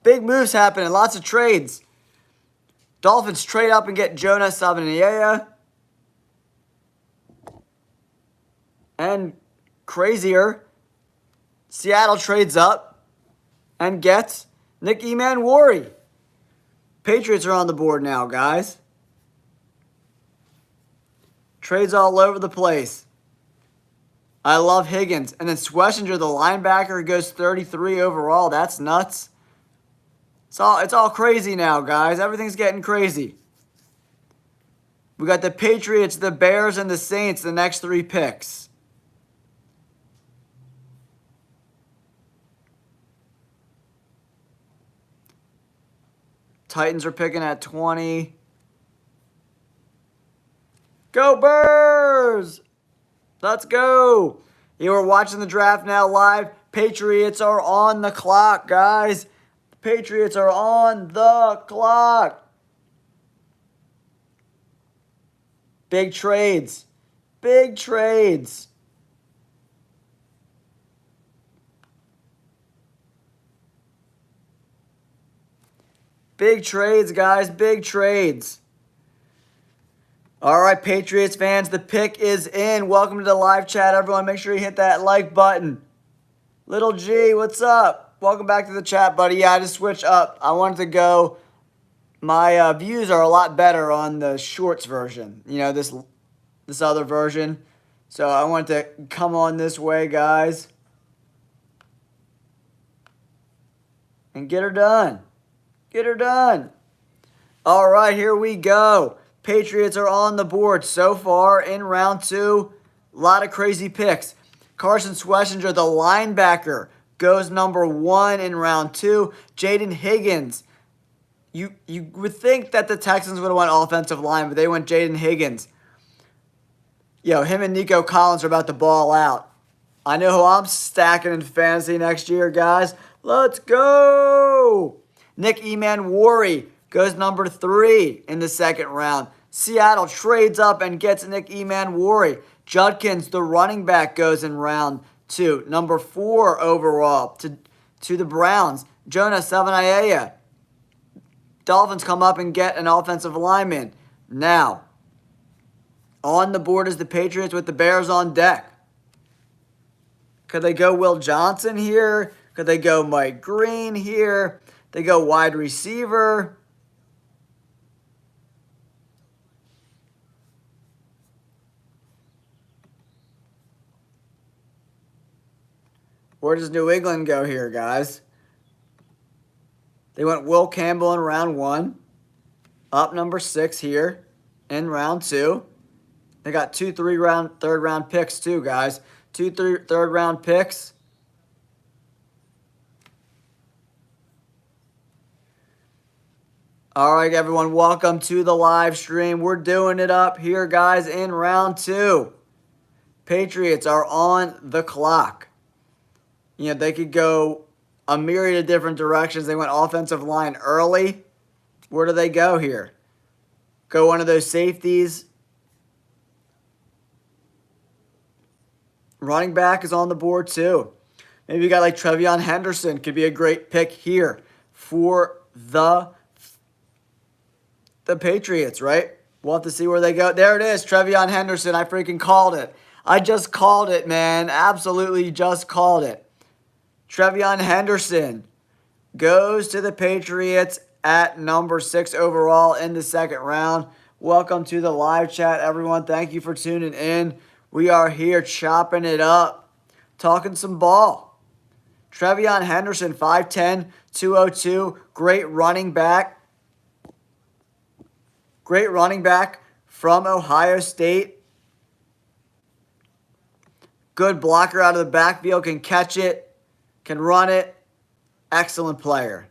Big moves happening. Lots of trades. Dolphins trade up and get Jonah Savanier. And crazier, Seattle trades up and gets Nick Emanwari. Patriots are on the board now, guys. Trades all over the place. I love Higgins. And then Schlesinger, the linebacker, goes 33 overall. That's nuts. It's all crazy now, guys. Everything's getting crazy. We got the Patriots, the Bears, and the Saints, the next 3 picks. Titans are picking at 20. Go Birds! Let's go! You are watching the draft now live. Patriots are on the clock, guys. Patriots are on the clock. Big trades. Big trades. Big trades, guys. Big trades. All right, Patriots fans, the pick is in. Welcome to the live chat, everyone. Make sure you hit that like button. Little G, what's up? Welcome back to the chat, buddy. Yeah, I just switched up. I wanted to go. My views are a lot better on the shorts version. You know, this other version. So I wanted to come on this way, guys. And get her done. Get her done. All right, here we go. Patriots are on the board so far in round 2. A lot of crazy picks. Carson Schlesinger, the linebacker, goes number 1 in round 2. Jaden Higgins. You would think that the Texans would have went offensive line, but they went Jaden Higgins. Yo, him and Nico Collins are about to ball out. I know who I'm stacking in fantasy next year, guys. Let's go! Nick Emanwari goes number 3 in the second round. Seattle trades up and gets Nick Emanwari. Judkins, the running back, goes in round 2. Number 4 overall to the Browns. Jonah Savanier. Dolphins come up and get an offensive lineman. Now, on the board is the Patriots with the Bears on deck. Could they go Will Johnson here? Could they go Mike Green here? They go wide receiver. Where does New England go here, guys? They went Will Campbell in round 1. Up number 6 here in round 2. They got 2 third round picks too, guys. 2 third round picks. All right, everyone, welcome to the live stream. We're doing it up here, guys, in round 2. Patriots are on the clock. You know, they could go a myriad of different directions. They went offensive line early. Where do they go here? Go one of those safeties. Running back is on the board too. Maybe you got like Trevion Henderson. Could be a great pick here for the Patriots, right? We'll have to see where they go. There it is, Trevion Henderson. I freaking called it. I just called it, man. Absolutely just called it. Trevion Henderson goes to the Patriots at number 6 overall in the second round. Welcome to the live chat, everyone. Thank you for tuning in. We are here chopping it up, talking some ball. Trevion Henderson, 5'10", 202, great running back. Great running back from Ohio State. Good blocker out of the backfield, can catch it, can run it. Excellent player.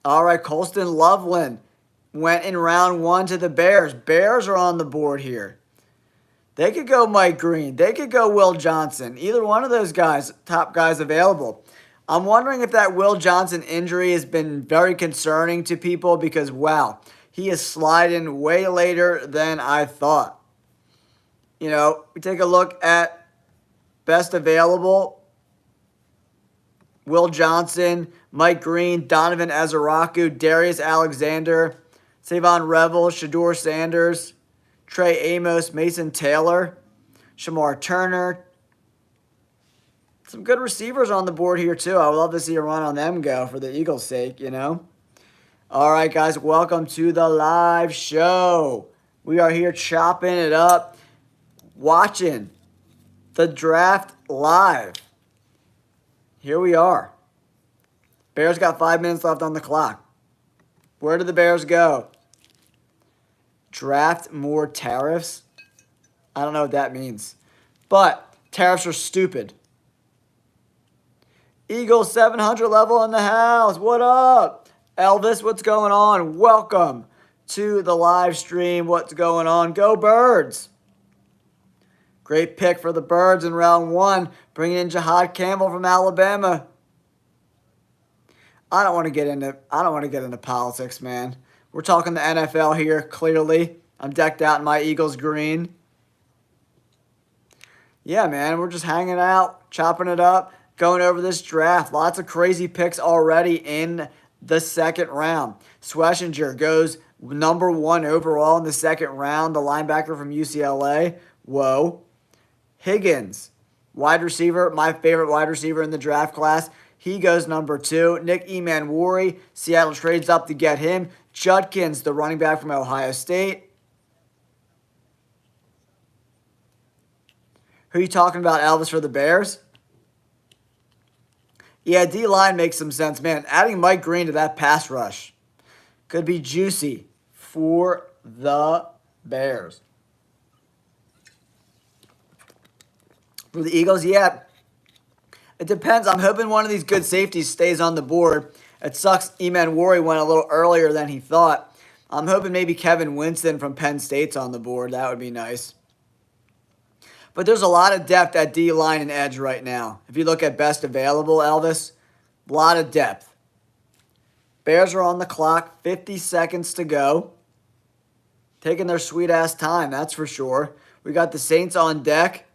All right, Colston Loveland went in round 1 to the Bears. Bears are on the board here. They could go Mike Green. They could go Will Johnson. Either one of those guys, top guys available. I'm wondering if that Will Johnson injury has been very concerning to people because, wow, he is sliding way later than I thought. You know, we take a look at best available. Will Johnson, Mike Green, Donovan Azaraku, Darius Alexander, Savon Revel, Shador Sanders, Trey Amos, Mason Taylor, Shamar Turner. Some good receivers on the board here, too. I would love to see a run on them go for the Eagles' sake, you know. All right, guys, welcome to the live show. We are here chopping it up, watching the draft live. Here we are. Bears got 5 minutes left on the clock. Where did the Bears go? Draft more tariffs? I don't know what that means. But tariffs are stupid. Eagles 700 level in the house. What up? Elvis, what's going on? Welcome to the live stream. What's going on? Go Birds. Great pick for the Birds in round 1. Bringing in Jahad Campbell from Alabama. I don't want to get into politics, man. We're talking the NFL here, clearly. I'm decked out in my Eagles green. Yeah, man, we're just hanging out, chopping it up, going over this draft. Lots of crazy picks already in the second round. Schlesinger goes number 1 overall in the second round, the linebacker from UCLA. Whoa. Higgins, wide receiver, my favorite wide receiver in the draft class. He goes number 2. Nick Emanwari, Seattle trades up to get him. Judkins, the running back from Ohio State. Who are you talking about, Elvis, for the Bears? Yeah, D-line makes some sense, man. Adding Mike Green to that pass rush could be juicy for the Bears. For the Eagles, yeah, it depends. I'm hoping one of these good safeties stays on the board. It sucks Emanwari went a little earlier than he thought. I'm hoping maybe Kevin Winston from Penn State's on the board. That would be nice. But there's a lot of depth at D-line and edge right now. If you look at best available, Elvis, a lot of depth. Bears are on the clock, 50 seconds to go. Taking their sweet-ass time, that's for sure. We got the Saints on deck.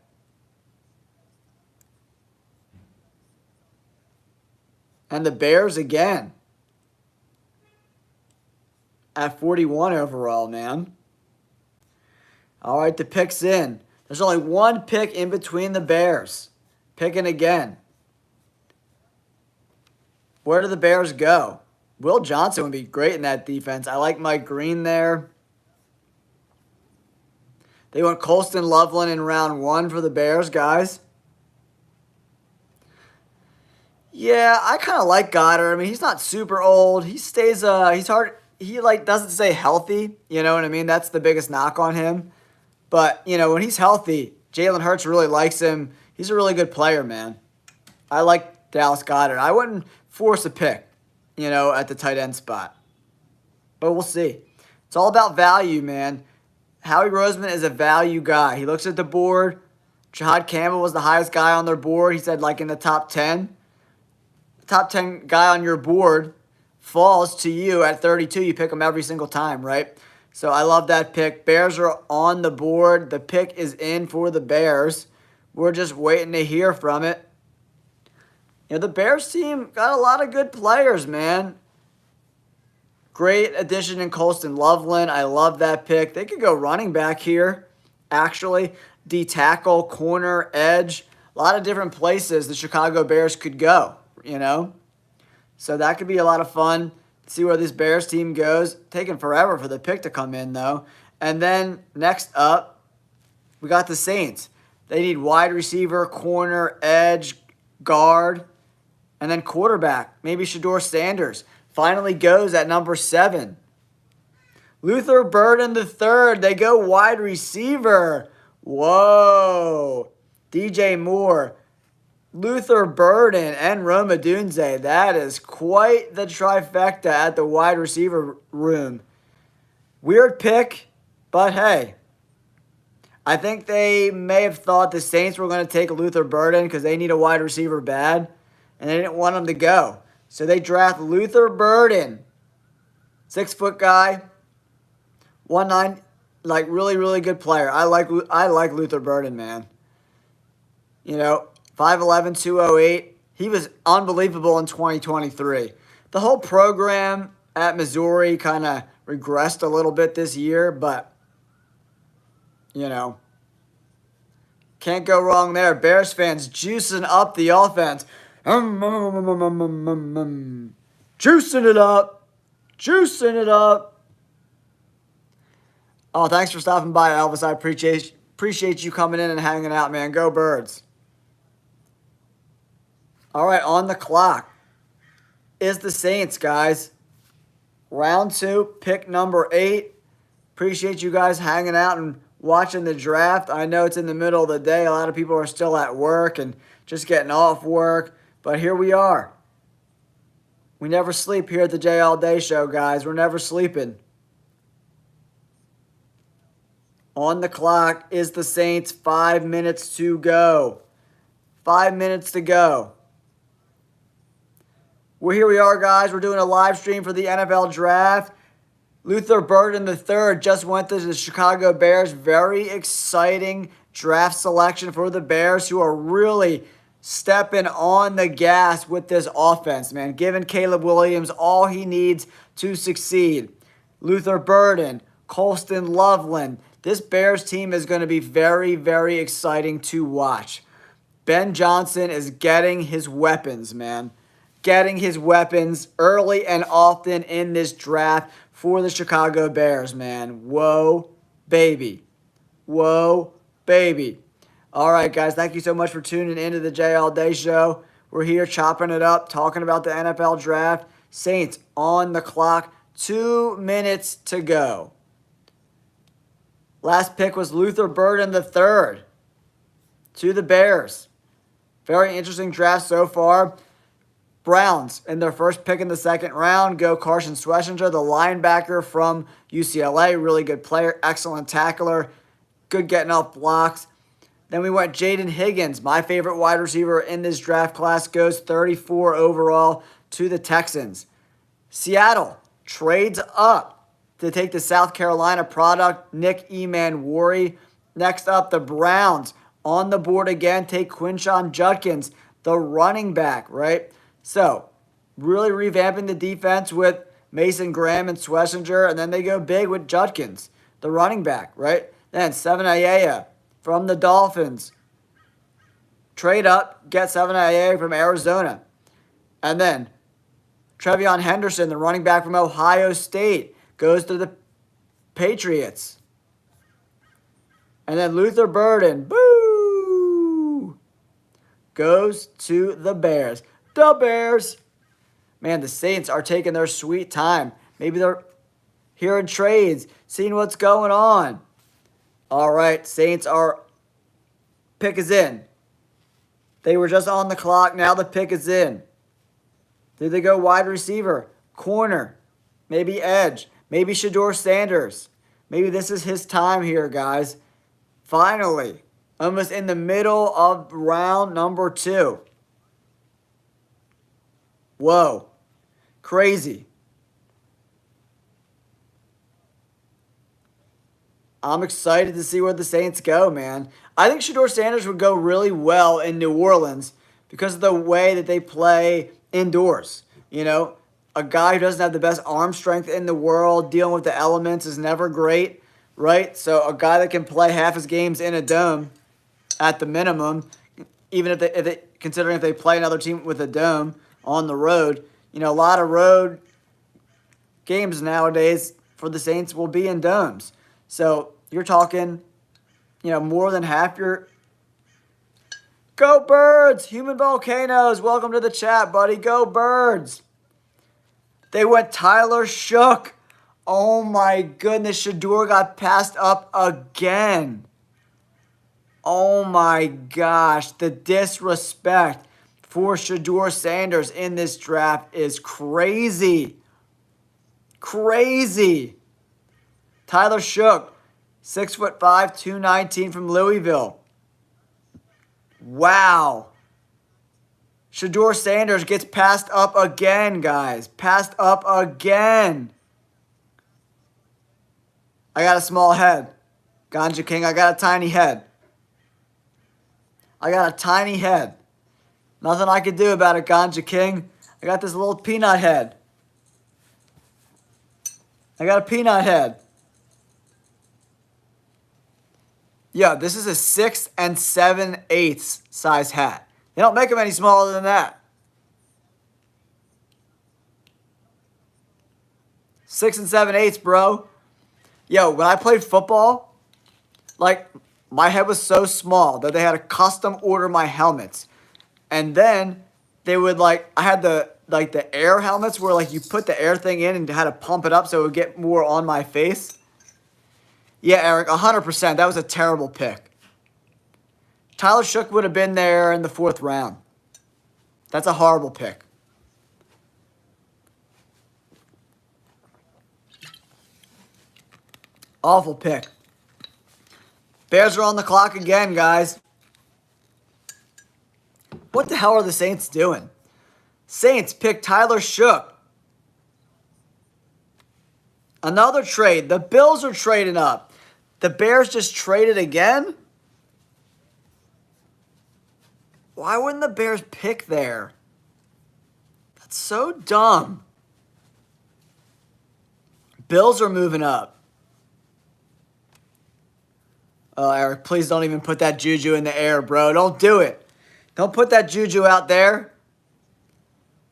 And the Bears again. At 41 overall, man. All right, the pick's in. There's only one pick in between the Bears. Picking again. Where do the Bears go? Will Johnson would be great in that defense. I like Mike Green there. They went Colston Loveland in round 1 for the Bears, guys. Yeah, I kind of like Goddard. I mean, he's not super old. He stays, he's hard. He, doesn't stay healthy. You know what I mean? That's the biggest knock on him. But, when he's healthy, Jalen Hurts really likes him. He's a really good player, man. I like Dallas Goedert. I wouldn't force a pick, at the tight end spot. But we'll see. It's all about value, man. Howie Roseman is a value guy. He looks at the board. Jahad Campbell was the highest guy on their board. He said, in the top 10. The top 10 guy on your board falls to you at 32. You pick him every single time, right? So I love that pick. Bears are on the board. The pick is in for the Bears. We're just waiting to hear from it. The Bears team got a lot of good players, man. Great addition in Colston Loveland. I love that pick. They could go running back here, actually. D-tackle, corner, edge. A lot of different places the Chicago Bears could go, So that could be a lot of fun. See where this Bears team goes. Taking forever for the pick to come in, though. And then next up, we got the Saints. They need wide receiver, corner, edge, guard, and then quarterback. Maybe Shador Sanders. Finally goes at number 7. Luther Burden III. They go wide receiver. Whoa. DJ Moore. Luther Burden and Rome Odunze. That is quite the trifecta at the wide receiver room. Weird pick, but hey. I think they may have thought the Saints were going to take Luther Burden because they need a wide receiver bad, and they didn't want him to go. So they draft Luther Burden. 6-foot guy. 1'9", really, really good player. I like Luther Burden, man. 5'11", 208. He was unbelievable in 2023. The whole program at Missouri kind of regressed a little bit this year, but, you know, can't go wrong there. Bears fans juicing up the offense. Juicing it up. Juicing it up. Oh, thanks for stopping by, Elvis. I appreciate you coming in and hanging out, man. Go Birds. All right, on the clock is the Saints, guys. Round 2, pick number 8. Appreciate you guys hanging out and watching the draft. I know it's in the middle of the day. A lot of people are still at work and just getting off work. But here we are. We never sleep here at the J All Day Show, guys. We're never sleeping. On the clock is the Saints. 5 minutes to go. 5 minutes to go. Well, here we are, guys. We're doing a live stream for the NFL Draft. Luther Burden III just went to the Chicago Bears. Very exciting draft selection for the Bears, who are really stepping on the gas with this offense, man. Giving Caleb Williams all he needs to succeed. Luther Burden, Colston Loveland. This Bears team is going to be very, very exciting to watch. Ben Johnson is getting his weapons, man. Getting his weapons early and often in this draft for the Chicago Bears, man. Whoa, baby. Whoa, baby. All right, guys, thank you so much for tuning into the J All Day Show. We're here chopping it up, talking about the NFL Draft. Saints on the clock. 2 minutes to go. Last pick was Luther Burden III to the Bears. Very interesting draft so far. Browns, in their first pick in the second round, go Carson Schlesinger, the linebacker from UCLA. Really good player, excellent tackler, good getting off blocks. Then we went Jaden Higgins, my favorite wide receiver in this draft class, goes 34 overall to the Texans. Seattle trades up to take the South Carolina product, Nick Emanwari. Next up, the Browns on the board again, take Quinshon Judkins, the running back, right? So, really revamping the defense with Mason Graham and Schlesinger, and then they go big with Judkins, the running back, right? Then Seven Ayaya from the Dolphins. Trade up, get Seven Ayaya from Arizona. And then Trevion Henderson, the running back from Ohio State, goes to the Patriots. And then Luther Burden, boo, goes to the Bears. The Bears. Man, the Saints are taking their sweet time. Maybe they're hearing trades, seeing what's going on. All right, Saints are, pick is in. They were just on the clock. Now the pick is in. Did they go wide receiver, corner, maybe edge, maybe Shedeur Sanders? Maybe this is his time here, guys. Finally, almost in the middle of round number 2. Whoa, crazy. I'm excited to see where the Saints go, man. I think Shedeur Sanders would go really well in New Orleans because of the way that they play indoors. You know, a guy who doesn't have the best arm strength in the world, dealing with the elements is never great, right? So a guy that can play half his games in a dome at the minimum, even if they considering if they play another team with a dome on the road, you know, a lot of road games nowadays for the Saints will be in domes. So you're talking, you know, more than half your... Go Birds! Human Volcanoes, welcome to the chat, buddy. Go Birds! They went Tyler Shook. Oh my goodness, Shedeur got passed up again. Oh my gosh, the disrespect for Shedeur Sanders in this draft is crazy. Crazy. Tyler Shook, 6'5", 219 from Louisville. Wow. Shedeur Sanders gets passed up again, guys. Passed up again. I got a small head. Ganja King, I got a tiny head. I got a tiny head. Nothing I could do about it, Ganja King. I got this little peanut head. I got a peanut head. Yeah, this is a 6 7/8 size hat. They don't make them any smaller than that. 6 7/8, bro. Yo, when I played football, like, my head was so small that they had to custom order my helmets. And then they would, like, I had the air helmets where, like, you put the air thing in and had to pump it up so it would get more on my face. Yeah, Eric, 100%. That was a terrible pick. Tyler Shook would have been there in the 4th round. That's a horrible pick. Awful pick. Bears are on the clock again, guys. What the hell are the Saints doing? Saints pick Tyler Shook. Another trade. The Bills are trading up. The Bears just traded again? Why wouldn't the Bears pick there? That's so dumb. Bills are moving up. Oh, Eric, please don't even put that juju in the air, bro. Don't do it. Don't put that juju out there.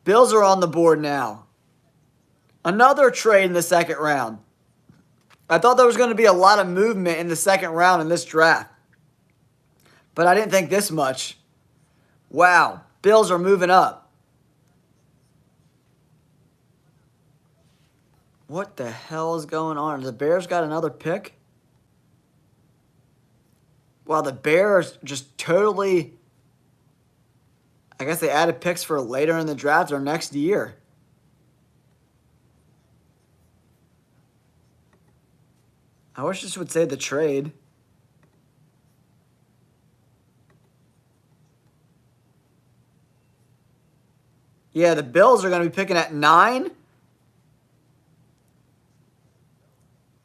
Bills are on the board now. Another trade in the 2nd round. I thought there was going to be a lot of movement in the 2nd round in this draft. But I didn't think this much. Wow. Bills are moving up. What the hell is going on? The Bears got another pick? Wow, the Bears just totally... I guess they added picks for later in the draft or next year. I wish this would say the trade. Yeah, the Bills are going to be picking at 9.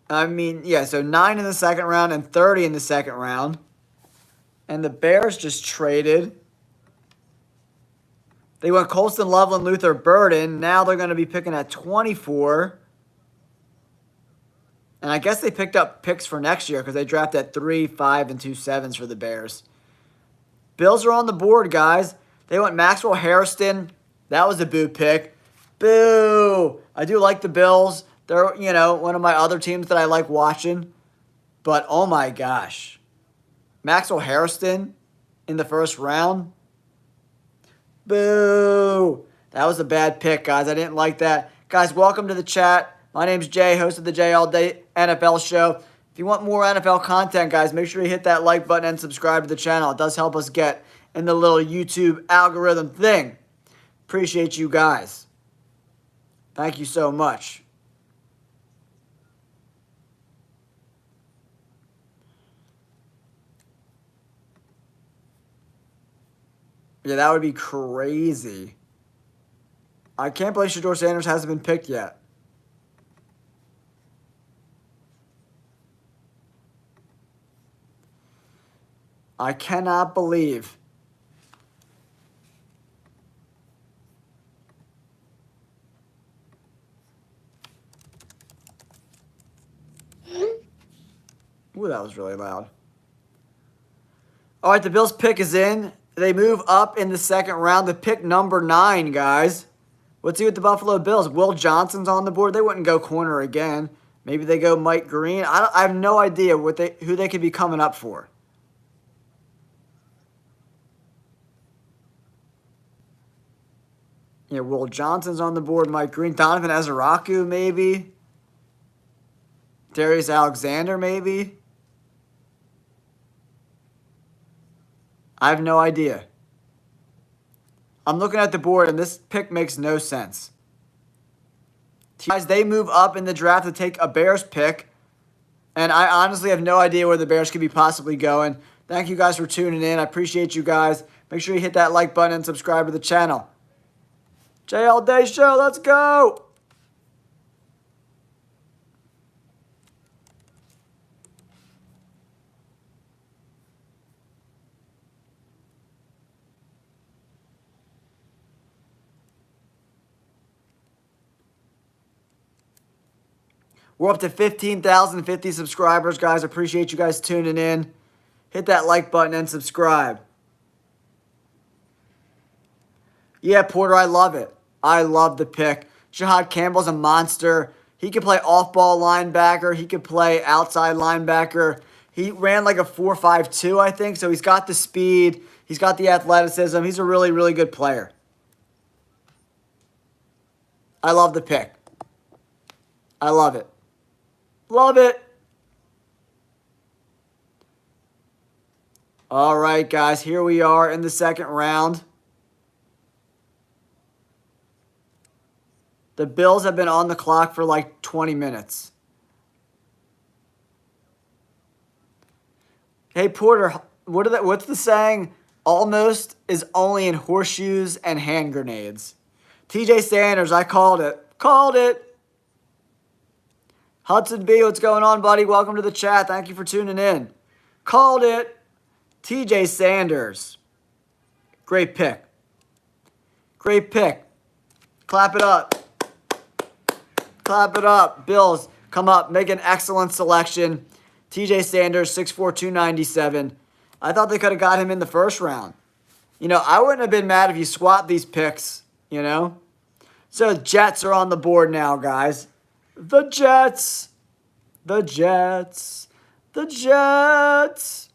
I mean, yeah, so 9 in the 2nd round and 30 in the 2nd round. And the Bears just traded. They went Colston, Loveland, Luther, Burden. Now they're going to be picking at 24. And I guess they picked up picks for next year because they drafted at 3, 5, and 2 7s for the Bears. Bills are on the board, guys. They went Maxwell Hairston. That was a boo pick. Boo! I do like the Bills. They're, you know, one of my other teams that I like watching. But, oh my gosh. Maxwell Hairston in the 1st round. Boo! That was a bad pick, guys. I didn't like that. Guys, welcome to the chat. My name's Jay, host of the Jay All Day NFL Show. If you want more NFL content, guys, make sure you hit that like button and subscribe to the channel. It does help us get in the little YouTube algorithm thing. Appreciate you guys. Thank you so much. Yeah, that would be crazy. I can't believe Shedeur Sanders hasn't been picked yet. I cannot believe. Ooh, that was really loud. All right, the Bills' pick is in. They move up in the 2nd round to pick number 9, guys. Let's see what the Buffalo Bills. Will Johnson's on the board. They wouldn't go corner again. Maybe they go Mike Green. I have no idea who they could be coming up for. Yeah, Will Johnson's on the board. Mike Green. Donovan Ezeraku, maybe. Darius Alexander, maybe. I have no idea. I'm looking at the board, and this pick makes no sense. Guys, they move up in the draft to take a Bears pick, and I honestly have no idea where the Bears could be possibly going. Thank you guys for tuning in. I appreciate you guys. Make sure you hit that like button and subscribe to the channel. Jay All Day Show, let's go! We're up to 15,050 subscribers, guys. Appreciate you guys tuning in. Hit that like button and subscribe. Yeah, Porter, I love it. I love the pick. Shahad Campbell's a monster. He can play off-ball linebacker. He can play outside linebacker. He ran like a 4.52, I think, so he's got the speed. He's got the athleticism. He's a really, really good player. I love the pick. I love it. Love it. All right, guys, here we are in the second round. The Bills have been on the clock for like 20 minutes. Hey, Porter, what's the saying? Almost is only in horseshoes and hand grenades. TJ Sanders, I called it. Called it. Hudson B, what's going on, buddy? Welcome to the chat. Thank you for tuning in. Called it. TJ Sanders. Great pick. Great pick. Clap it up. Clap it up. Bills, come up. Make an excellent selection. TJ Sanders, 6'4", 297. I thought they could have got him in the first round. You know, I wouldn't have been mad if you swapped these picks, you know? So, Jets are on the board now, guys. The Jets. The Jets. The Jets.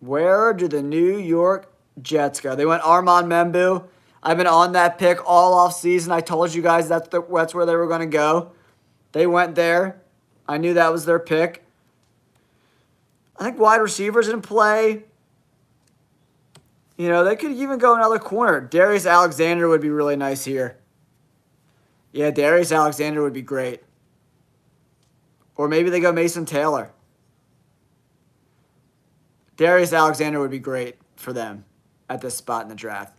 Where do the New York Jets go? They went Armand Membu. I've been on that pick all off season. I told you guys that's where they were going to go. They went there. I knew that was their pick. I think wide receivers in play. You know, they could even go another corner. Darius Alexander would be really nice here. Yeah, Darius Alexander would be great. Or maybe they go Mason Taylor. Darius Alexander would be great for them at this spot in the draft.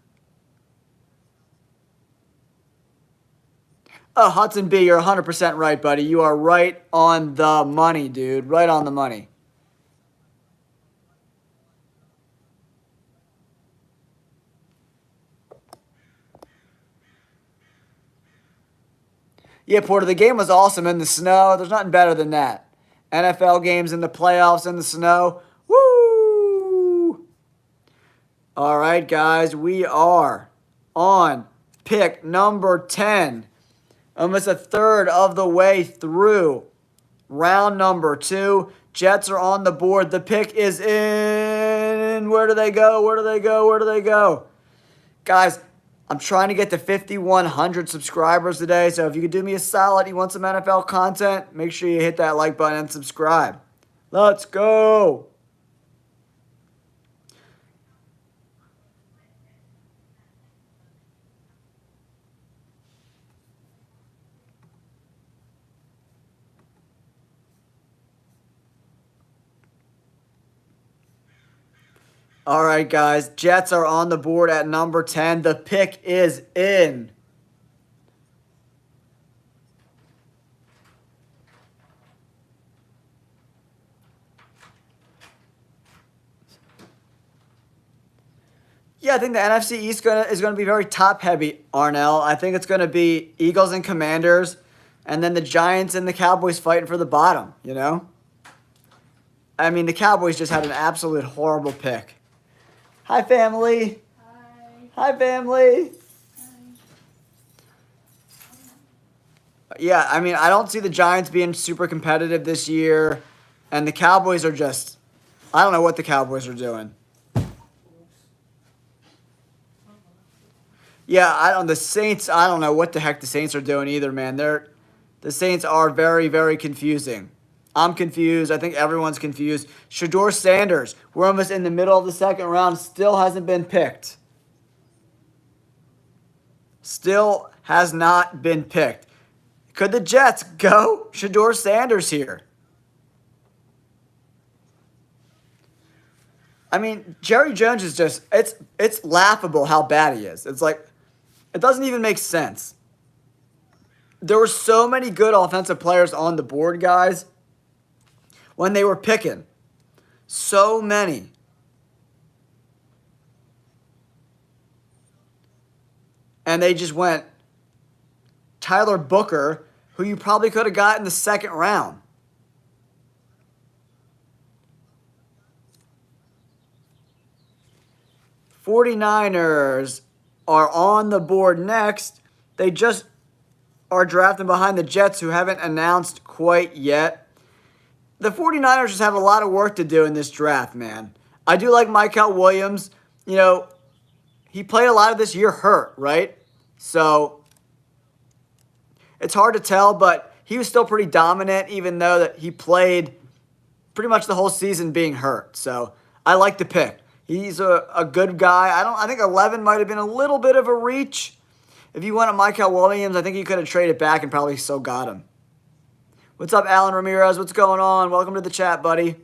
Oh, Hudson B, you're 100% right, buddy. You are right on the money, dude. Right on the money. Yeah, Porter, the game was awesome in the snow. There's nothing better than that. NFL games in the playoffs in the snow. Woo! All right, guys, we are on pick number 10. Almost a third of the way through round number 2. Jets are on the board. The pick is in. Where do they go? Where do they go? Where do they go? Guys, I'm trying to get to 5,100 subscribers today, so if you could do me a solid, you want some NFL content, make sure you hit that like button and subscribe. Let's go! All right, guys. Jets are on the board at number 10. The pick is in. Yeah, I think the NFC East is gonna be very top-heavy, Arnell. I think it's going to be Eagles and Commanders, and then the Giants and the Cowboys fighting for the bottom, you know? I mean, the Cowboys just had an absolute horrible pick. Hi, family. Hi. Hi, family. Hi. Yeah, I mean, I don't see the Giants being super competitive this year. And the Cowboys are just, I don't know what the Cowboys are doing. Yeah, the Saints, I don't know what the heck the Saints are doing either, man. The Saints are very, very confusing. I'm confused. I think everyone's confused. Shedeur Sanders, we're almost in the middle of the second round, still hasn't been picked. Still has not been picked. Could the Jets go Shedeur Sanders here? I mean, Jerry Jones is just, it's laughable how bad he is. It's like, it doesn't even make sense. There were so many good offensive players on the board, guys, when they were picking. So many. And they just went Tyler Booker, who you probably could have got in the second round. '49ers are on the board next. They just are drafting behind the Jets, who haven't announced quite yet. The 49ers just have a lot of work to do in this draft, man. I do like Mykel Williams. You know, he played a lot of this year hurt, right? So it's hard to tell, but he was still pretty dominant, even though that he played pretty much the whole season being hurt. So I like the pick. He's a good guy. I think 11 might have been a little bit of a reach. If you went to Mykel Williams, I think you could have traded back and probably still got him. What's up, Alan Ramirez? What's going on? Welcome to the chat, buddy.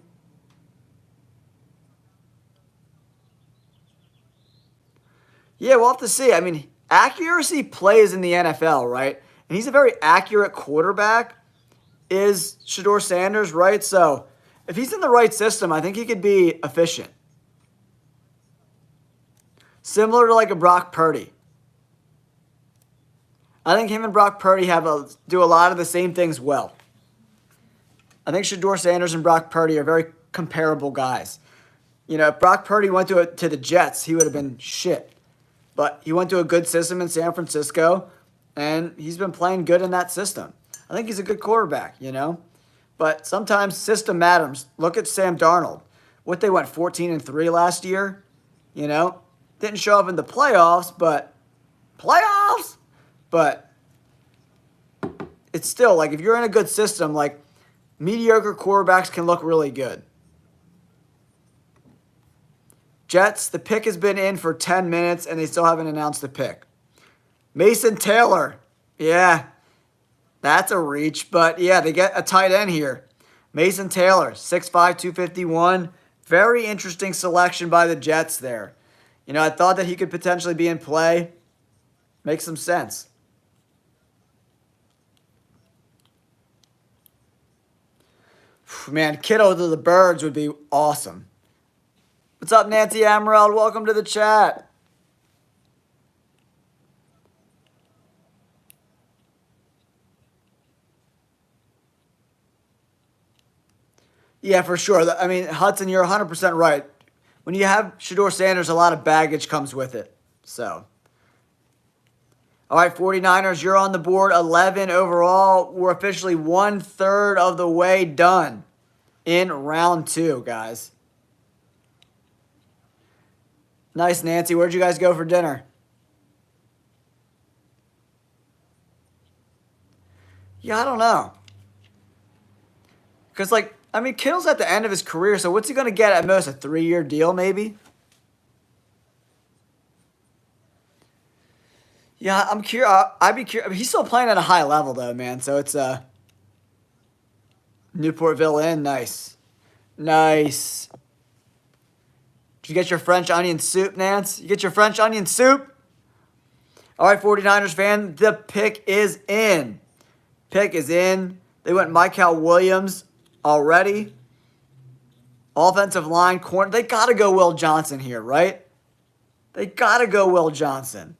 Yeah, we'll have to see. I mean, accuracy plays in the NFL, right? And he's a very accurate quarterback, is Shedeur Sanders, right? So if he's in the right system, I think he could be efficient. Similar to like a Brock Purdy. I think him and Brock Purdy do a lot of the same things well. I think Shedeur Sanders and Brock Purdy are very comparable guys. You know, if Brock Purdy went to the Jets, he would have been shit. But he went to a good system in San Francisco, and he's been playing good in that system. I think he's a good quarterback, you know. But sometimes system matters. Look at Sam Darnold. What they went 14-3 last year, you know. Didn't show up in the playoffs, but it's still like if you're in a good system, like mediocre quarterbacks can look really good. Jets, the pick has been in for 10 minutes, and they still haven't announced the pick. Mason Taylor. Yeah, that's a reach. But, yeah, they get a tight end here. Mason Taylor, 6'5", 251. Very interesting selection by the Jets there. You know, I thought that he could potentially be in play. Makes some sense. Man, Kittle to the Birds would be awesome. What's up, Nancy Amaral? Welcome to the chat. Yeah, for sure. I mean, Hudson, you're 100% right. When you have Shedeur Sanders, a lot of baggage comes with it. So, all right, 49ers, you're on the board. 11 overall. We're officially 1/3 of the way done in round 2, guys. Nice, Nancy. Where'd you guys go for dinner? Yeah, I don't know. Because, like, I mean, Kittle's at the end of his career, so what's he going to get at most? A 3-year deal, maybe? Yeah, I'm curious. I'd be curious. I mean, he's still playing at a high level, though, man. So it's Newportville Inn. Nice. Nice. Did you get your French onion soup, Nance? You get your French onion soup? All right, 49ers fan, the pick is in. Pick is in. They went Mykel Williams already. Offensive line, corner. They got to go Will Johnson here, right? They got to go Will Johnson.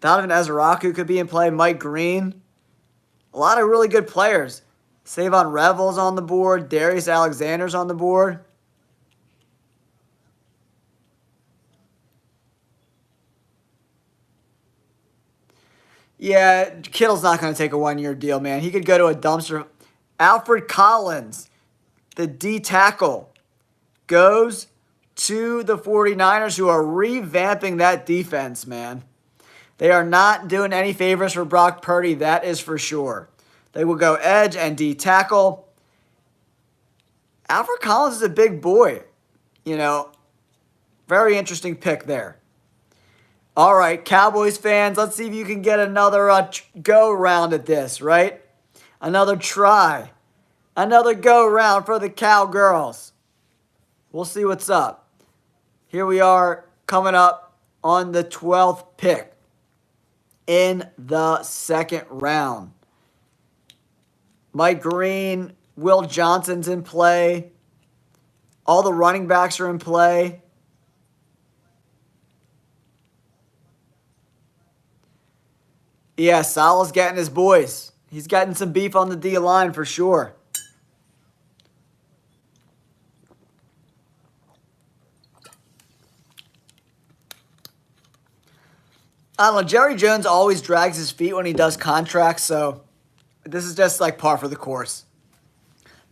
Donovan Ezeraku could be in play. Mike Green. A lot of really good players. Savon Revel's on the board. Darius Alexander's on the board. Yeah, Kittle's not going to take a 1-year deal, man. He could go to a dumpster. Alfred Collins, the D tackle, goes to the 49ers, who are revamping that defense, man. They are not doing any favors for Brock Purdy, that is for sure. They will go edge and D tackle. Alfred Collins is a big boy. You know, very interesting pick there. All right, Cowboys fans, let's see if you can get another go-round at this, right? Another try. Another go-round for the Cowgirls. We'll see what's up. Here we are coming up on the 12th pick in the second round. Mike Green, Will Johnson's in play. All the running backs are in play. Yeah, Salah's getting his boys. He's getting some beef on the D line for sure. I don't know. Jerry Jones always drags his feet when he does contracts, so this is just like par for the course.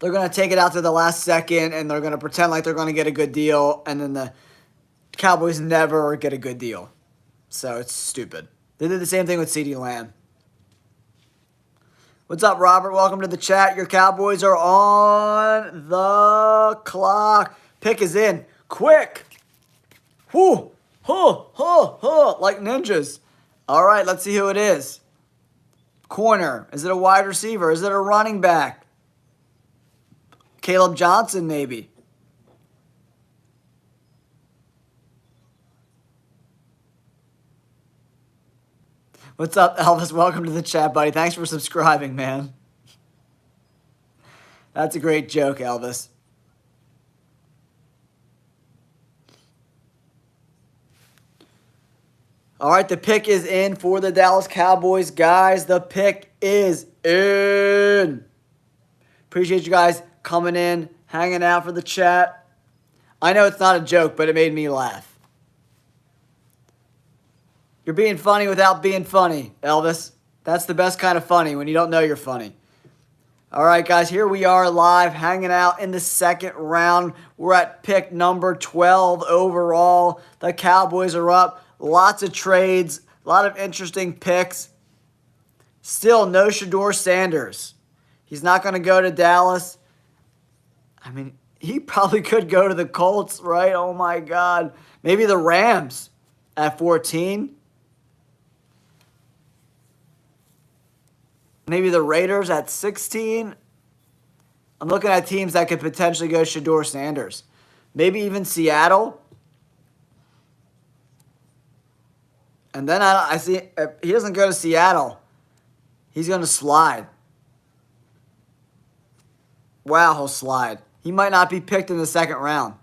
They're going to take it out to the last second, and they're going to pretend like they're going to get a good deal, and then the Cowboys never get a good deal. So it's stupid. They did the same thing with CeeDee Lamb. What's up, Robert? Welcome to the chat. Your Cowboys are on the clock. Pick is in. Quick. Whoo. Huh, huh, huh, like ninjas. All right, let's see who it is. Corner. Is it a wide receiver? Is it a running back? Caleb Johnson, maybe. What's up, Elvis? Welcome to the chat, buddy. Thanks for subscribing, man. That's a great joke, Elvis. All right, the pick is in for the Dallas Cowboys, guys. The pick is in. Appreciate you guys coming in, hanging out for the chat. I know it's not a joke, but it made me laugh. You're being funny without being funny, Elvis. That's the best kind of funny, when you don't know you're funny. All right, guys, here we are live, hanging out in the second round. We're at pick number 12 overall. The Cowboys are up. Lots of trades, a lot of interesting picks. Still no Shedeur Sanders. He's not going to go to Dallas. I mean, he probably could go to the Colts, right? Oh, my God. Maybe the Rams at 14. Maybe the Raiders at 16. I'm looking at teams that could potentially go Shedeur Sanders. Maybe even Seattle. And then I see if he doesn't go to Seattle, he's going to slide. Wow, he'll slide. He might not be picked in the second round.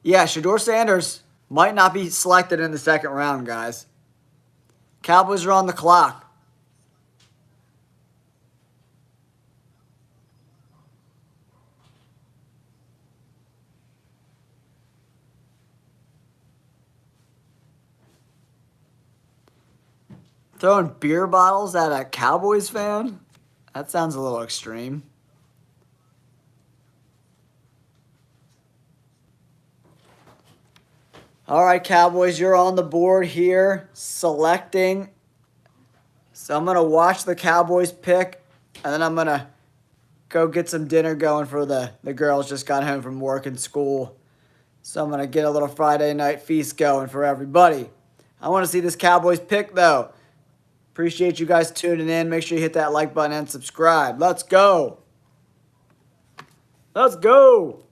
Yeah, Shedeur Sanders might not be selected in the second round, guys. Cowboys are on the clock. Throwing beer bottles at a Cowboys fan? That sounds a little extreme. All right, Cowboys, you're on the board here, selecting. So I'm going to watch the Cowboys pick, and then I'm going to go get some dinner going for the girls. Just got home from work and school. So I'm going to get a little Friday night feast going for everybody. I want to see this Cowboys pick, though. Appreciate you guys tuning in. Make sure you hit that like button and subscribe. Let's go. Let's go.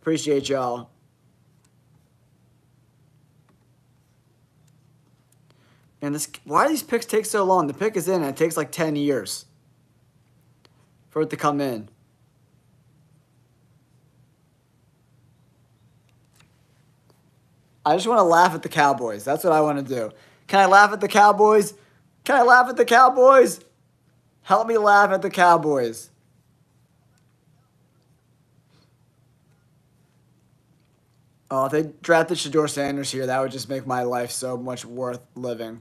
Appreciate y'all. And this, why do these picks take so long? The pick is in and it takes like 10 years for it to come in. I just want to laugh at the Cowboys. That's what I want to do. Can I laugh at the Cowboys? Can I laugh at the Cowboys? Help me laugh at the Cowboys. Oh, if they drafted Shedeur Sanders here, that would just make my life so much worth living.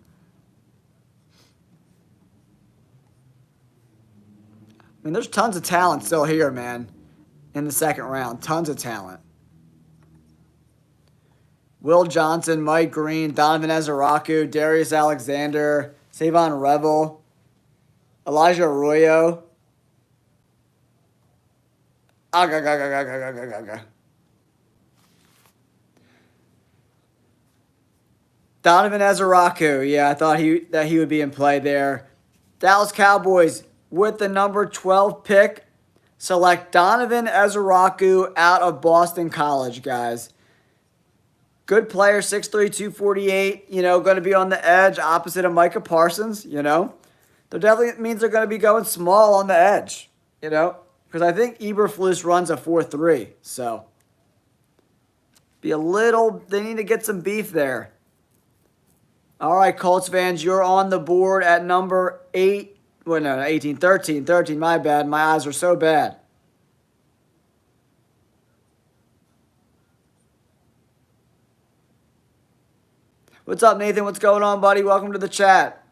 I mean, there's tons of talent still here, man, in the second round. Tons of talent. Will Johnson, Mike Green, Donovan Ezeraku, Darius Alexander, Savon Revel, Elijah Arroyo. Donovan Ezeraku, yeah, I thought that he would be in play there. Dallas Cowboys with the number 12 pick select Donovan Ezeraku out of Boston College, guys. Good player, 6'3", 248, you know, going to be on the edge opposite of Micah Parsons, you know. That definitely means they're going to be going small on the edge, you know, because I think Eberflus runs a 4-3, so. They need to get some beef there. All right, Colts fans, you're on the board at number 8. Well, no, 18, 13, 13, my bad. My eyes are so bad. What's up, Nathan? What's going on, buddy? Welcome to the chat.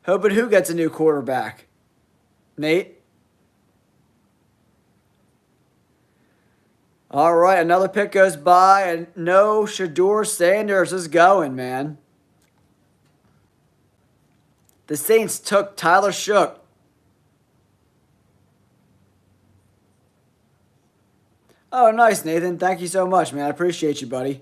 Hoping who gets a new quarterback? Nate? All right, another pick goes by, and no, Shador Sanders is going, man. The Saints took Tyler Shook. Oh, nice, Nathan. Thank you so much, man. I appreciate you, buddy.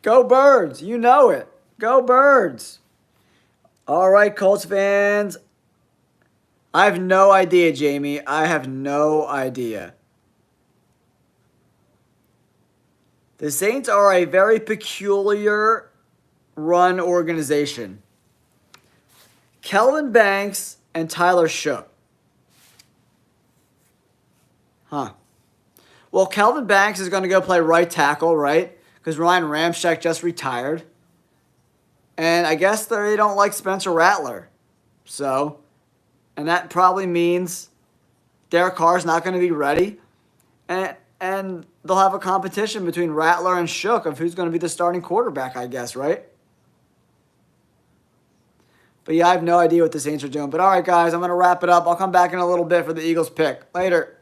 Go Birds. You know it. Go Birds. All right, Colts fans. I have no idea, Jamie. I have no idea. The Saints are a very peculiar run organization. Kelvin Banks and Tyler Shook. Huh. Well, Kelvin Banks is going to go play right tackle, right? Because Ryan Ramczyk just retired. And I guess they don't like Spencer Rattler. So, and that probably means Derek Carr's not going to be ready. And they'll have a competition between Rattler and Shook of who's going to be the starting quarterback, I guess, right? But yeah, I have no idea what the Saints are doing. But all right, guys, I'm going to wrap it up. I'll come back in a little bit for the Eagles pick. Later.